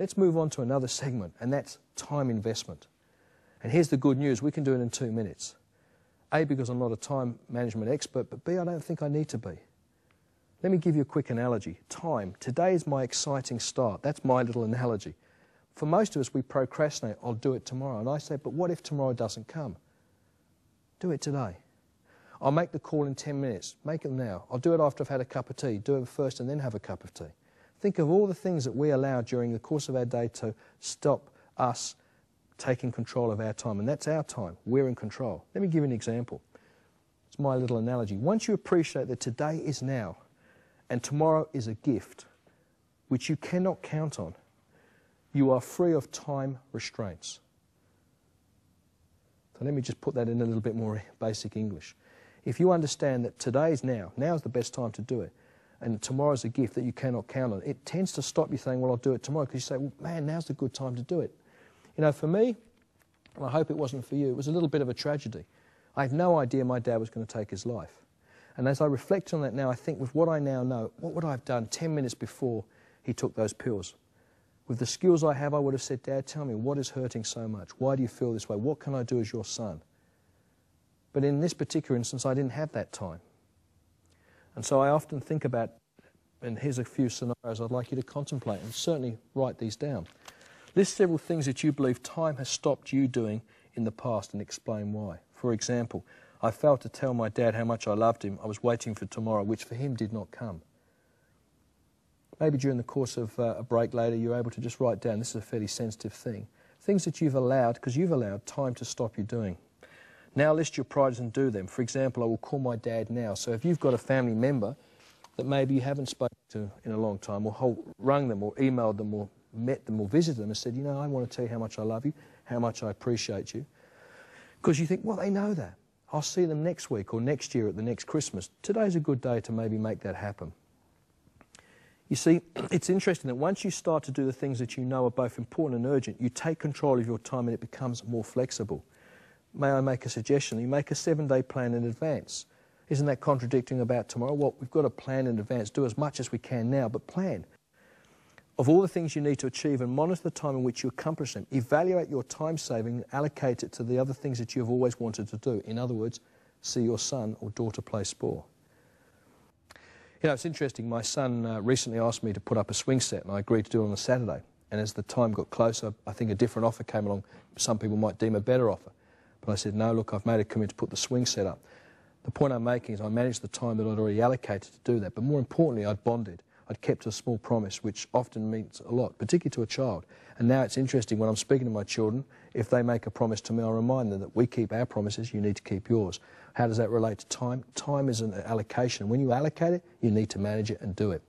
Let's move on to another segment, and that's time investment. And here's the good news, we can do it in 2 minutes. A, because I'm not a time management expert, but B, I don't think I need to be. Let me give you a quick analogy. Time. Today is my exciting start. That's my little analogy. For most of us, we procrastinate. I'll do it tomorrow. And I say, but what if tomorrow doesn't come? Do it today. I'll make the call in 10 minutes. Make it now. I'll do it after I've had a cup of tea. Do it first and then have a cup of tea. Think of all the things that we allow during the course of our day to stop us taking control of our time. And that's our time. We're in control. Let me give you an example. It's my little analogy. Once you appreciate that today is now and tomorrow is a gift which you cannot count on, you are free of time restraints. So let me just put that in a little bit more basic English. If you understand that today is now is the best time to do it, and tomorrow's a gift that you cannot count on, it tends to stop you saying, well, I'll do it tomorrow, because you say, well, man, now's the good time to do it. You know, for me, and I hope it wasn't for you, it was a little bit of a tragedy. I had no idea my dad was going to take his life. And as I reflect on that now, I think with what I now know, what would I have done 10 minutes before he took those pills? With the skills I have, I would have said, Dad, tell me, what is hurting so much? Why do you feel this way? What can I do as your son? But in this particular instance, I didn't have that time. And so I often think about, and here's a few scenarios I'd like you to contemplate, and certainly write these down. List several things that you believe time has stopped you doing in the past and explain why. For example, I failed to tell my dad how much I loved him. I was waiting for tomorrow, which for him did not come. Maybe during the course of a break later, you're able to just write down, this is a fairly sensitive thing, things that you've allowed, because you've allowed time to stop you doing. Now list your priorities and do them. For example, I will call my dad now. So if you've got a family member that maybe you haven't spoken to in a long time, or rung them, or emailed them, or met them, or visited them and said, you know, I want to tell you how much I love you, how much I appreciate you. Because you think, well, they know that. I'll see them next week or next year at the next Christmas. Today's a good day to maybe make that happen. You see, it's interesting that once you start to do the things that you know are both important and urgent, you take control of your time and it becomes more flexible. May I make a suggestion? You make a 7-day plan in advance. Isn't that contradicting about tomorrow? Well, we've got to plan in advance, do as much as we can now, but plan. Of all the things you need to achieve, and monitor the time in which you accomplish them. Evaluate your time saving and allocate it to the other things that you've always wanted to do. In other words, see your son or daughter play sport. You know, it's interesting, my son recently asked me to put up a swing set, and I agreed to do it on a Saturday. And as the time got closer, I think a different offer came along. Some people might deem a better offer. But I said, no, look, I've made a commitment to put the swing set up. The point I'm making is I managed the time that I'd already allocated to do that. But more importantly, I'd bonded. I'd kept a small promise, which often means a lot, particularly to a child. And now it's interesting, when I'm speaking to my children, if they make a promise to me, I'll remind them that we keep our promises, you need to keep yours. How does that relate to time? Time is an allocation. When you allocate it, you need to manage it and do it.